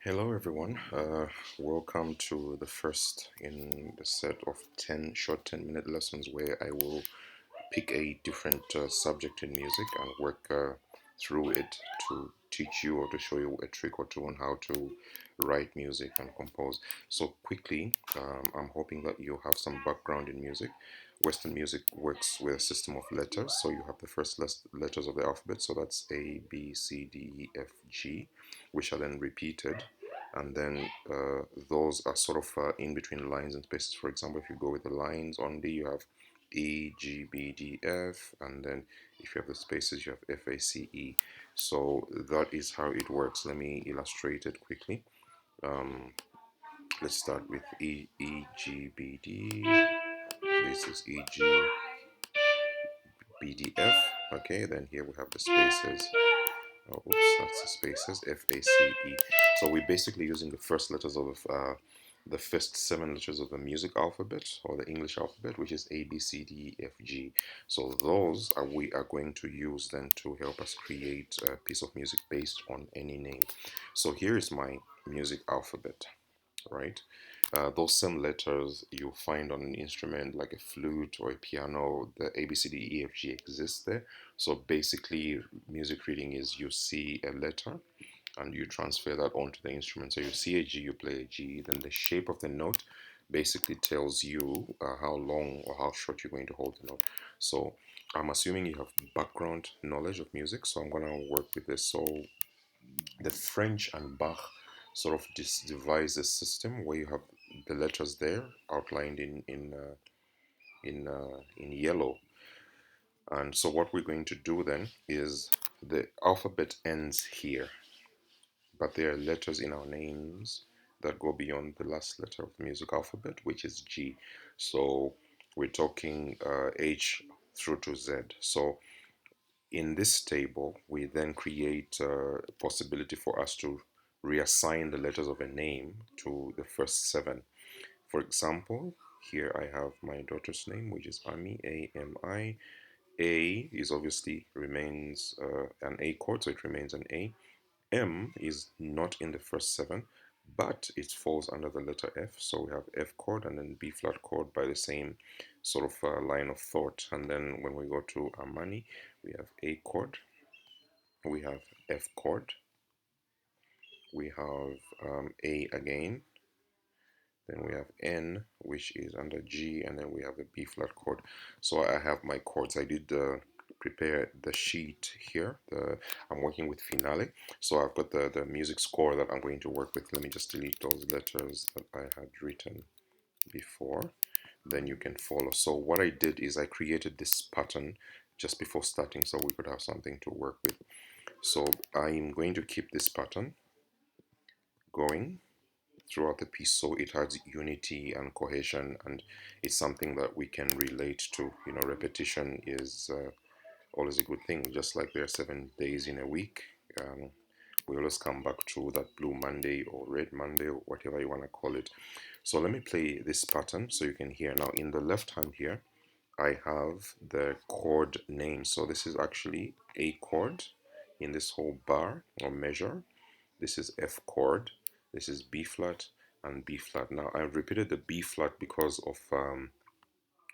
Hello, everyone. Welcome to the first in the set of 10 short 10-minute lessons where I will pick a different subject in music and work through it to teach you or to show you a trick or two on how to write music and compose. So, quickly, I'm hoping that you have some background in music. Western music works with a system of letters. So, you have the first letters of the alphabet. So, that's A, B, C, D, E, F, G, which are then repeated. And then those are sort of in between lines and spaces. For example, if you go with the lines only, you have E, G, B, D, F, and then if you have the spaces, you have F, A, C, E. So that is how it works. Let me illustrate it quickly. Um, let's start with E, E, G, B, D. This is E, G, B, D, F. Okay, then here we have the spaces. Oh, oops, that's the spaces. F, A, C, E. So we're basically using the first letters of the first seven letters of the music alphabet or the English alphabet, which is A, B, C, D, E, F, G. So those are we are going to use then to help us create a piece of music based on any name. So here is my music alphabet, right? Those same letters you find on an instrument like a flute or a piano, the A, B, C, D, E, F, G exists there. So basically, music reading is you see a letter and you transfer that onto the instrument. So you see a G, you play a G, then the shape of the note basically tells you how long or how short you're going to hold the note. So I'm assuming you have background knowledge of music, so I'm going to work with this. So the French and Bach sort of devise a system where you have the letters there outlined in yellow. And so what we're going to do then is the alphabet ends here, but there are letters in our names that go beyond the last letter of the music alphabet, which is G. So we're talking H through to Z. So in this table, we then create a possibility for us to reassign the letters of a name to the first seven. For example, here I have my daughter's name, which is Ami, A-M-I. A is obviously remains an A chord, so it remains an A. M is not in the first seven, but it falls under the letter F. So we have F chord and then B flat chord by the same sort of line of thought. And then when we go to Amani, we have A chord, we have F chord, we have A again, then we have N, which is under G, and then we have the B flat chord. So I have my chords. I did prepare the sheet here. I'm working with Finale. So I've got the music score that I'm going to work with. Let me just delete those letters that I had written before. Then you can follow. So what I did is I created this pattern just before starting so we could have something to work with. So I'm going to keep this pattern going throughout the piece so it has unity and cohesion, and it's something that we can relate to. You know, repetition is always a good thing. Just like there are 7 days in a week, we always come back to that blue Monday or red Monday or whatever you want to call it. So let me play this pattern so you can hear. Now in the left hand here I have the chord name. So this is actually A chord in this whole bar or measure. This is F chord, this is B flat and B flat. Now I've repeated the B flat because of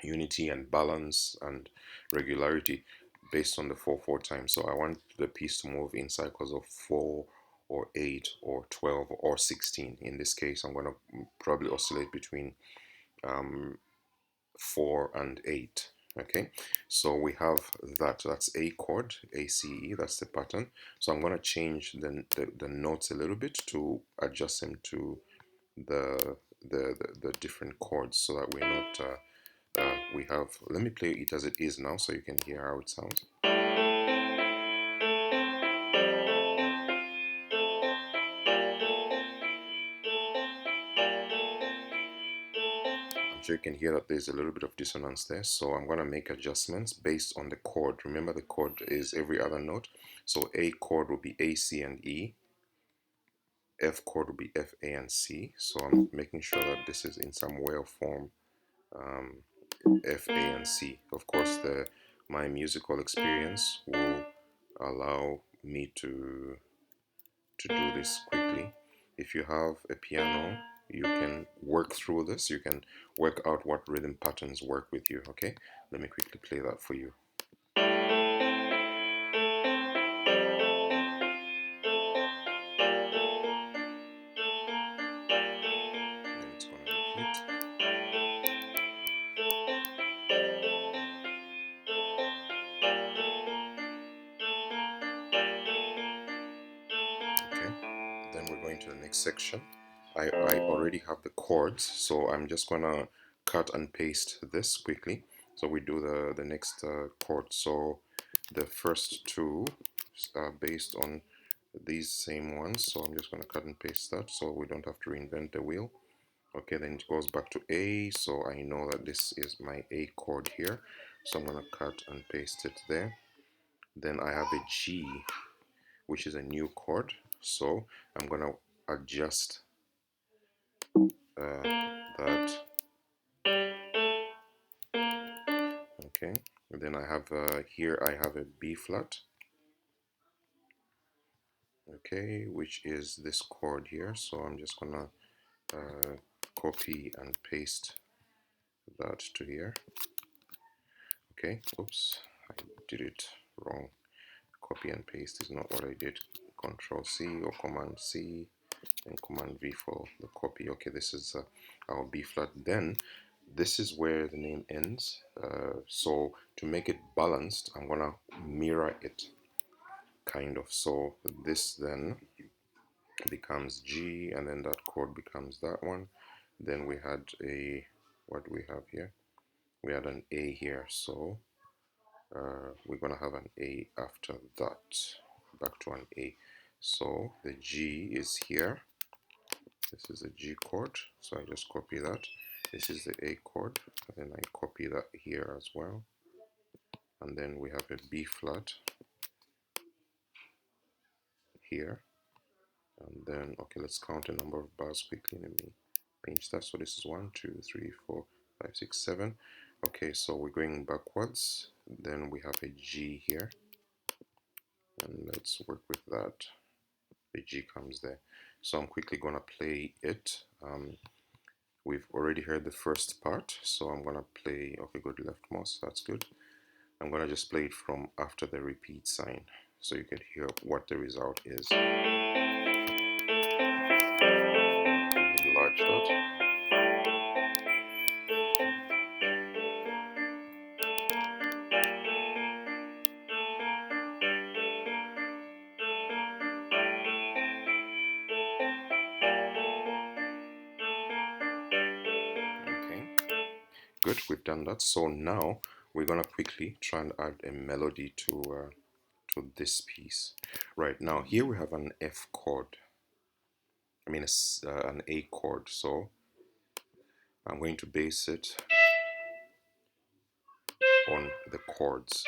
unity and balance and regularity based on the 4/4 time. So I want the piece to move in cycles of 4 or 8 or 12 or 16. In this case, I'm going to probably oscillate between 4 and 8. Okay, so we have that's A chord, ACE, that's the pattern. So I'm going to change the notes a little bit to adjust them to the different chords so that we're not we have, let me play it as it is now so you can hear how it sounds. I'm sure you can hear that there's a little bit of dissonance there, so I'm going to make adjustments based on the chord. Remember, the chord is every other note. So A chord will be A, C, and E. F chord will be F, A, and C. So I'm making sure that this is in some way or form um, F, A, and C. Of course, my musical experience will allow me to do this quickly. if you have a piano, you can work through this. You can work out what rhythm patterns work with you. Okay, let me quickly play that for you. Then it's gonna repeat. Okay, then we're going to the next section. I already have the chords, so I'm just gonna cut and paste this quickly. So we do the next chord. So the first two are based on these same ones, so I'm just gonna cut and paste that so we don't have to reinvent the wheel. Okay, then it goes back to A, so I know that this is my A chord here, so I'm gonna cut and paste it there. Then I have a G, which is a new chord, so I'm gonna adjust that. Okay, and then I have here I have a B flat, okay, which is this chord here, so I'm just gonna copy and paste that to here. Okay, oops, I did it wrong. Copy and paste is not what I did. Control C or Command C and Command V for the copy. Okay, this is our B flat. Then this is where the name ends. So to make it balanced, I'm gonna mirror it, kind of. So this then becomes G, and then that chord becomes that one. Then we had a, what do we have here? We had an A here, so we're gonna have an A after that, back to an A. So the G is here. This is the G chord, so I just copy that. This is the A chord, and then I copy that here as well. And then we have a B flat here. And then, okay, let's count the number of bars quickly. Let me pinch that. So this is 1, 2, 3, 4, 5, 6, 7. Okay, so we're going backwards. Then we have a G here. And let's work with that. The G comes there. So I'm quickly gonna play it. We've already heard the first part, so I'm gonna play, okay, go to left mouse, that's good. I'm gonna just play it from after the repeat sign, so you can hear what the result is. Enlarge that. Okay, good, we've done that. So now we're gonna quickly try and add a melody to this piece. Right, now here we have an F chord, I mean an A chord, so I'm going to base it on the chords.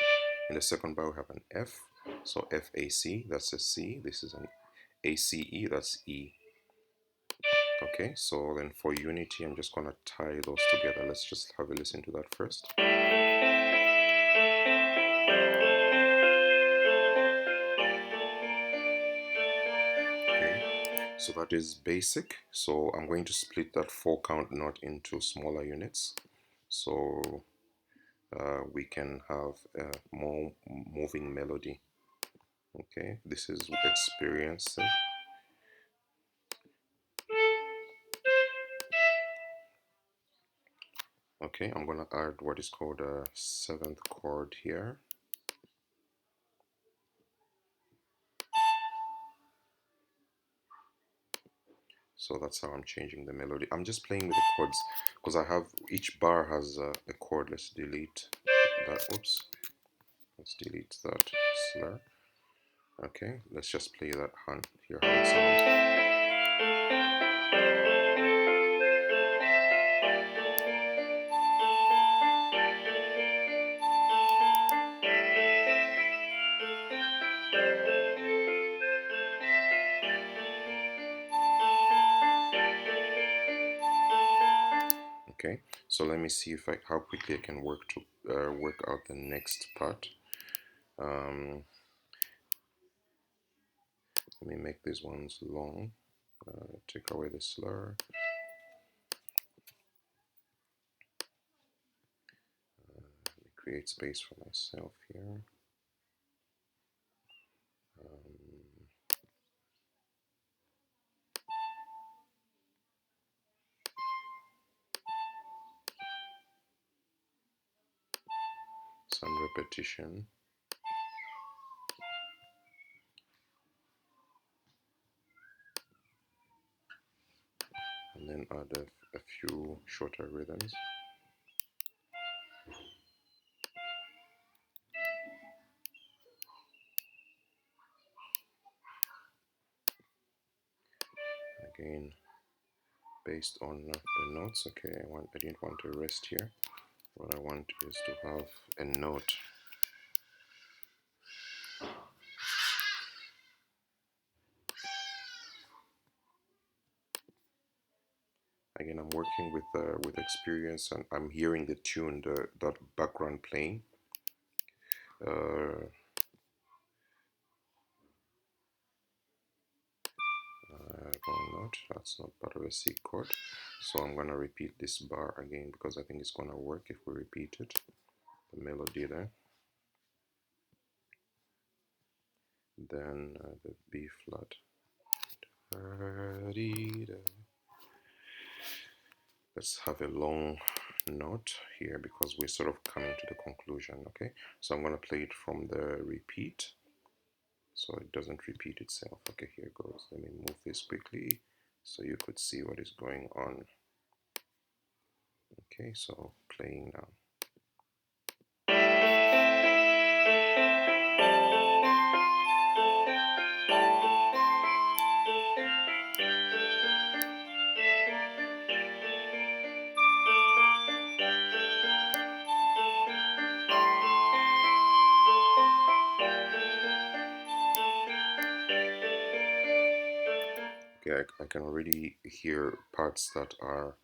In the second bar we have an F, so F A C, that's a C. This is an A C E, that's E. Okay, so then for unity I'm just gonna tie those together. Let's just have a listen to that first. Okay, so that is basic. So I'm going to split that 4-count note into smaller units, so we can have a more moving melody. Okay, this is experiencing. Okay, I'm gonna add what is called a 7th chord here. So that's how I'm changing the melody. I'm just playing with the chords because I have, each bar has a chord. Let's delete that. Oops. Let's delete that slur. Okay, let's just play that hand. Hear how it sounds. Okay, so let me see if how quickly I can work out the next part. Let me make these ones long. Take away the slur. Create space for myself here. Some repetition. And then add a few shorter rhythms. Again, based on the notes. Okay, I didn't want to rest here. What I want is to have a note. Again, I'm working with experience, and I'm hearing the tune, that background playing. Wrong note. That's not part of a C chord. So I'm gonna repeat this bar again because I think it's gonna work if we repeat it. The melody there. Then the B flat. Let's have a long note here because we're sort of coming to the conclusion. Okay, so I'm gonna play it from the repeat so it doesn't repeat itself. Okay, here goes. Let me move this quickly so you could see what is going on. Okay, so playing now. Okay, I can already hear parts that are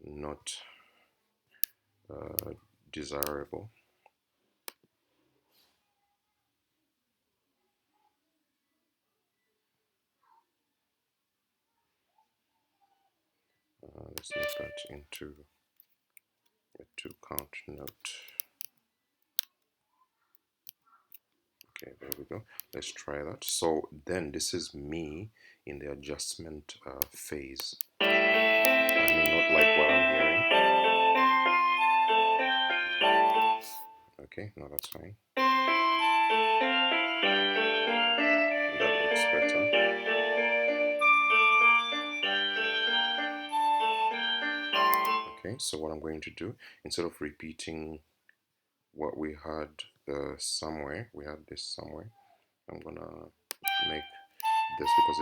not desirable. Let's make that into a 2-count note. Okay, there we go. Let's try that. So then this is me in the adjustment phase. I may not like what I'm hearing. Okay, no, that's fine. That looks better. Okay, so what I'm going to do, instead of repeating what we had somewhere, we had this somewhere, I'm gonna make this because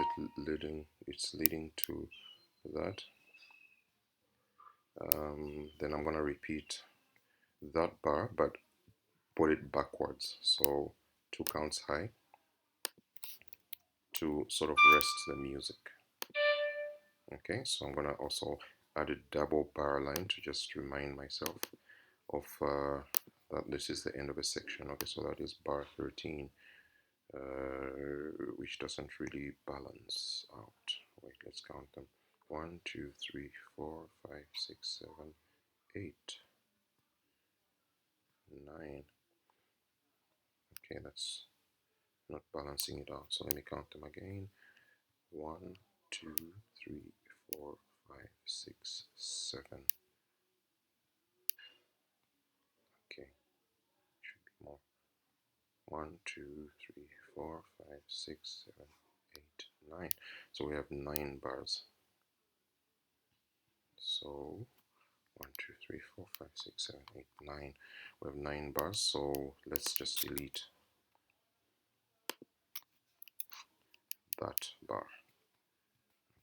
it's leading to that. Then I'm gonna repeat that bar, but put it backwards, so 2 counts high to sort of rest the music. Okay, so I'm gonna also add a double bar line to just remind myself of that this is the end of a section. Okay, so that is bar 13, which doesn't really balance out. Wait, let's count them. 1, 2, 3, 4, 5, 6, 7, 8, 9. Okay, that's not balancing it out. So let me count them again. 1, 2, 3, 4, 5, 6, 7. Okay, should be more. 1, 2, 3, 4, 5, 6, 7, 8, 9. So we have 9 bars. So 1, 2, 3, 4, 5, 6, 7, 8, 9. We have 9 bars. So let's just delete that bar.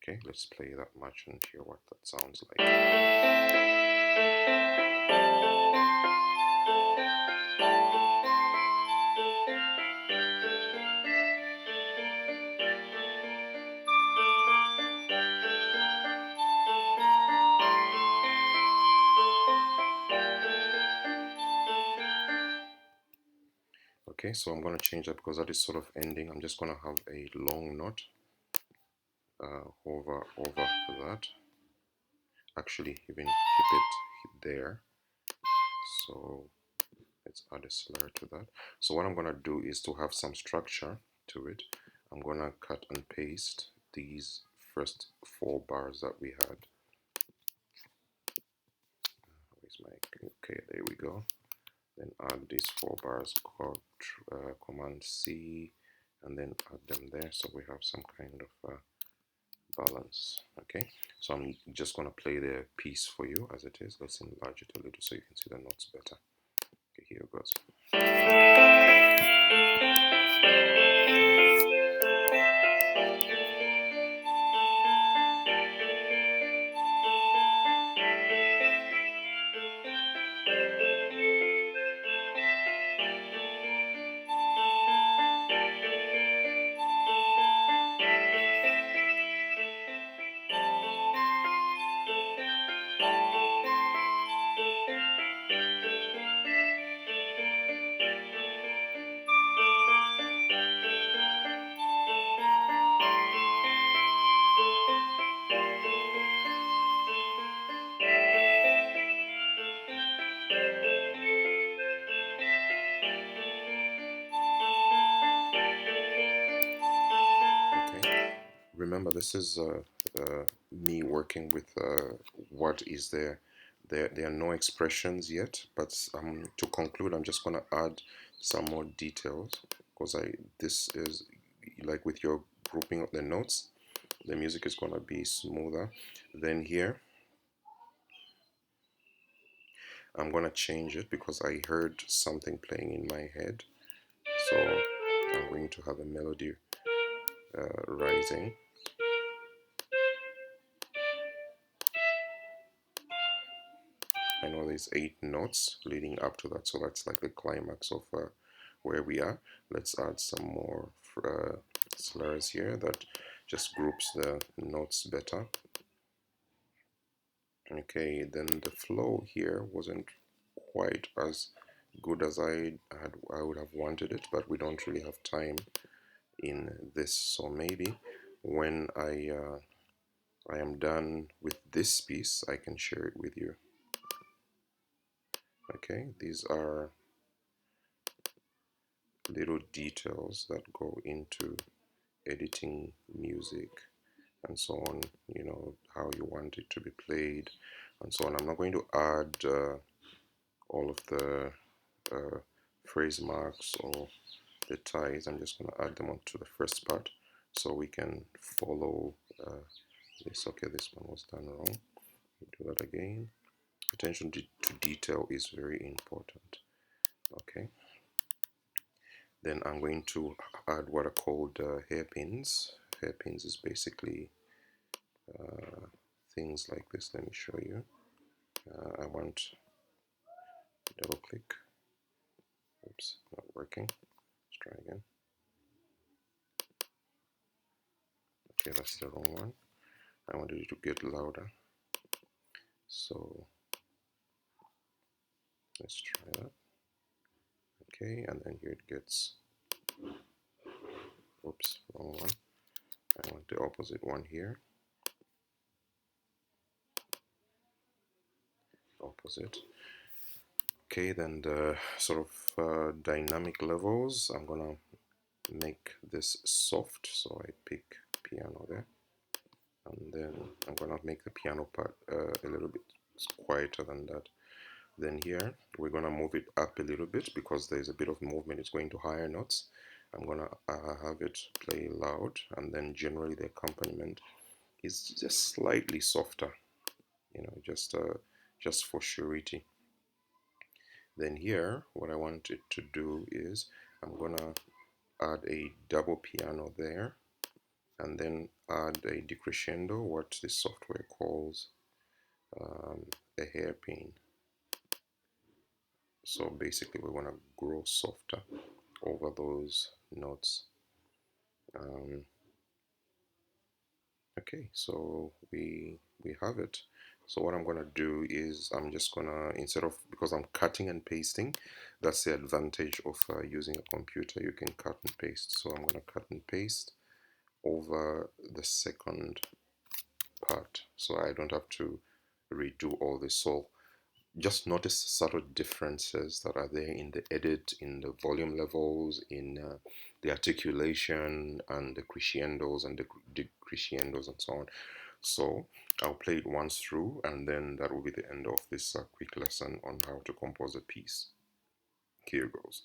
Okay, let's play that much and hear what that sounds like. Okay, so I'm going to change that because that is sort of ending. I'm just going to have a long note. hover over that. Actually, even keep it there. So let's add a slur to that. So what I'm gonna do is, to have some structure to it, I'm gonna cut and paste these first 4 bars that we had. Where's my, okay, there we go. Then add these 4 bars, Command C, and then add them there, so we have some kind of balance. Okay, so I'm just going to play the piece for you as it is. Let's enlarge it a little so you can see the notes better. Okay, here it goes. Okay, remember this is me working with what is there. There are no expressions yet, but to conclude, I'm just going to add some more details, because this is like with your grouping of the notes, the music is going to be smoother. Then here I'm going to change it because I heard something playing in my head, so I'm going to have a melody rising. I know there's 8 notes leading up to that, so that's like the climax of where we are. Let's add some more slurs here that just groups the notes better. Okay, then the flow here wasn't quite as good as I would have wanted it, but we don't really have time in this, so maybe when I am done with this piece, I can share it with you. Okay, these are little details that go into editing music and so on, you know, how you want it to be played and so on. I'm not going to add all of the phrase marks or the ties. I'm just going to add them onto the first part so we can follow this. Okay, this one was done wrong. Do that again. Attention to detail is very important. Okay, then I'm going to add what are called hairpins. Hairpins is basically things like this. Let me show you. I want double click. Oops, not working. Let's try again. Okay, that's the wrong one. I wanted it to get louder. So let's try that. Okay, and then here it gets, oops, wrong one. I want the opposite one here. Opposite. Okay, then the sort of dynamic levels, I'm gonna make this soft, so I pick piano there, and then I'm gonna make the piano part a little bit quieter than that. Then here we're gonna move it up a little bit because there's a bit of movement. It's going to higher notes. I'm gonna have it play loud, and then generally the accompaniment is just slightly softer, you know, just for surety. Then here, what I want it to do is I'm gonna add a double piano there, and then add a decrescendo, what this software calls a hairpin. So basically we want to grow softer over those notes. Okay, so we have it. So what I'm gonna do is I'm just gonna, instead of, because I'm cutting and pasting, that's the advantage of using a computer. You can cut and paste. So I'm gonna cut and paste over the second part, so I don't have to redo all this. So just notice subtle differences that are there in the edit, in the volume levels, in the articulation, and the crescendos and the decrescendos and so on. So I'll play it once through, and then that will be the end of this quick lesson on how to compose a piece. Here goes.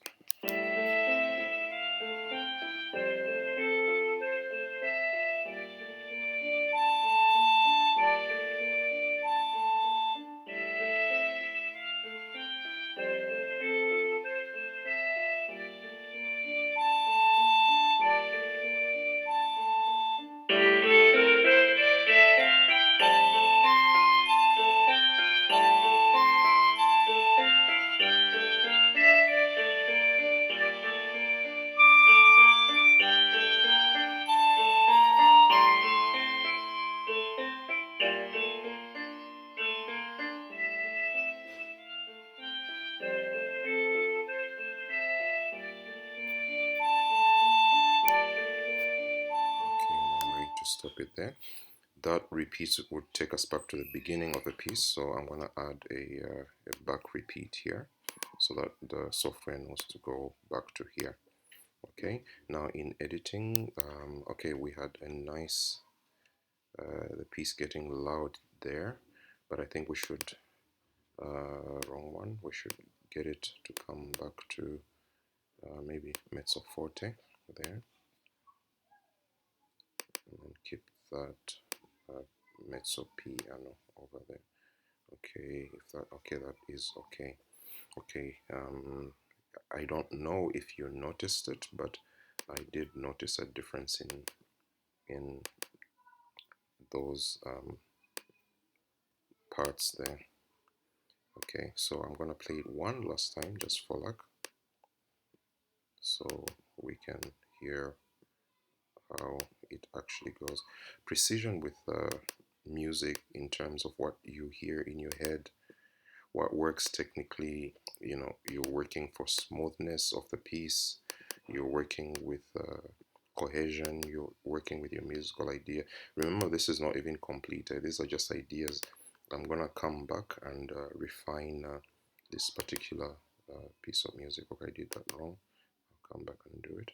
To stop it there. That repeat would take us back to the beginning of the piece, so I'm going to add a back repeat here so that the software knows to go back to here. Okay, now in editing, okay, we had a nice the piece getting loud there, but I think we should wrong one, we should get it to come back to maybe mezzo forte there, and then keep that mezzo piano over there. Okay, if that, okay, that is okay. Okay, I don't know if you noticed it, but I did notice a difference in those parts there. Okay, so I'm gonna play it one last time just for luck, so we can hear how it actually goes. Precision with music in terms of what you hear in your head, what works technically. You know, you're working for smoothness of the piece, you're working with cohesion, you're working with your musical idea. Remember, this is not even completed, these are just ideas. I'm gonna come back and refine this particular piece of music. Okay, I did that wrong. I'll come back and do it.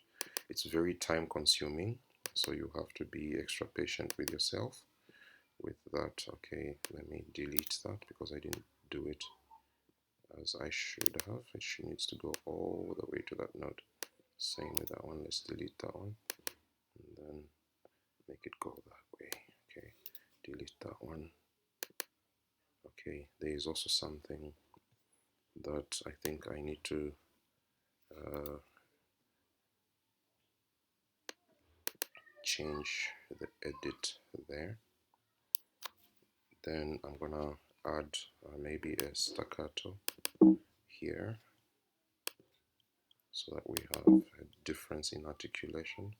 It's very time consuming, so you have to be extra patient with yourself with that. Okay, let me delete that because I didn't do it as I should have. It needs to go all the way to that note. Same with that one. Let's delete that one and then make it go that way. Okay, delete that one. Okay, there is also something that I think I need to change the edit there. Then I'm gonna add maybe a staccato here so that we have a difference in articulation,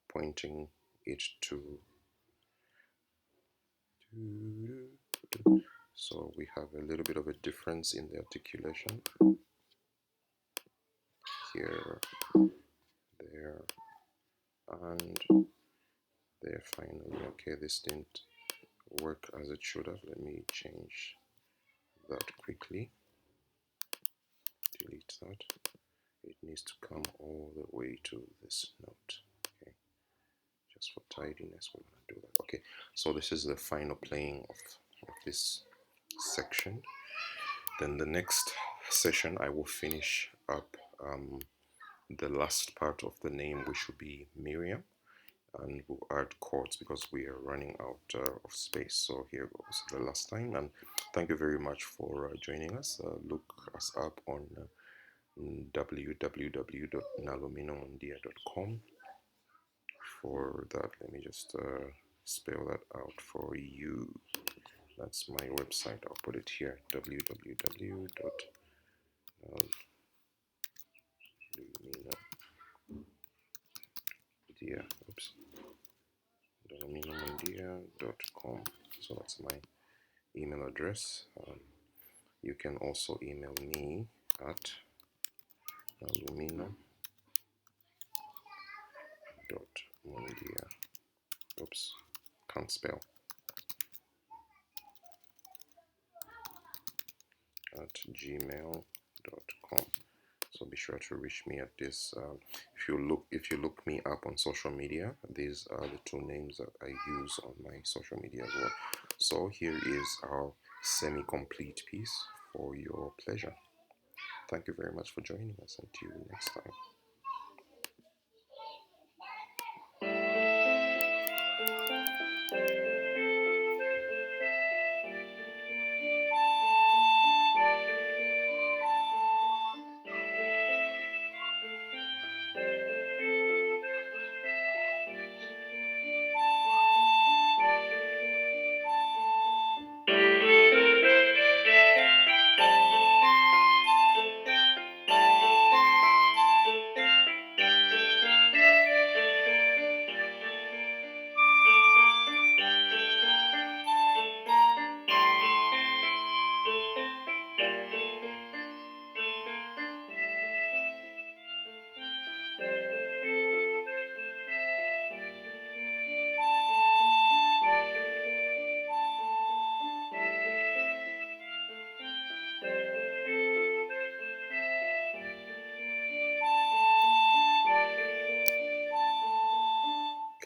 pointing it to, so we have a little bit of a difference in the articulation here, there, and there finally. Okay, this didn't work as it should have. Let me change that quickly. Delete that. It needs to come all the way to this note. Okay, just for tidiness, we're going to do that. Okay, so this is the final playing of this section. Then the next session, I will finish up the last part of the name, which will be Miriam, and we'll add chords because we are running out of space. So here goes the last time, and thank you very much for joining us. Look us up on www.naluminomundia.com. For that, let me just spell that out for you. That's my website. I'll put it here, www.naluminomundia.com. So that's my email address. You can also email me at alumino.mundia Mondia, oops, can't spell, at gmail.com. So be sure to reach me at this. If you look me up on social media, these are the two names that I use on my social media as well. So here is our semi-complete piece for your pleasure. Thank you very much for joining us. Until next time.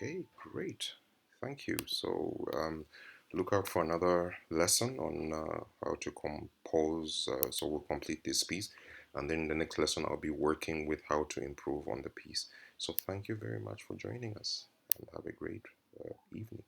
Okay, great. Thank you. So look out for another lesson on how to compose. So we'll complete this piece. And then in the next lesson, I'll be working with how to improve on the piece. So thank you very much for joining us and have a great evening.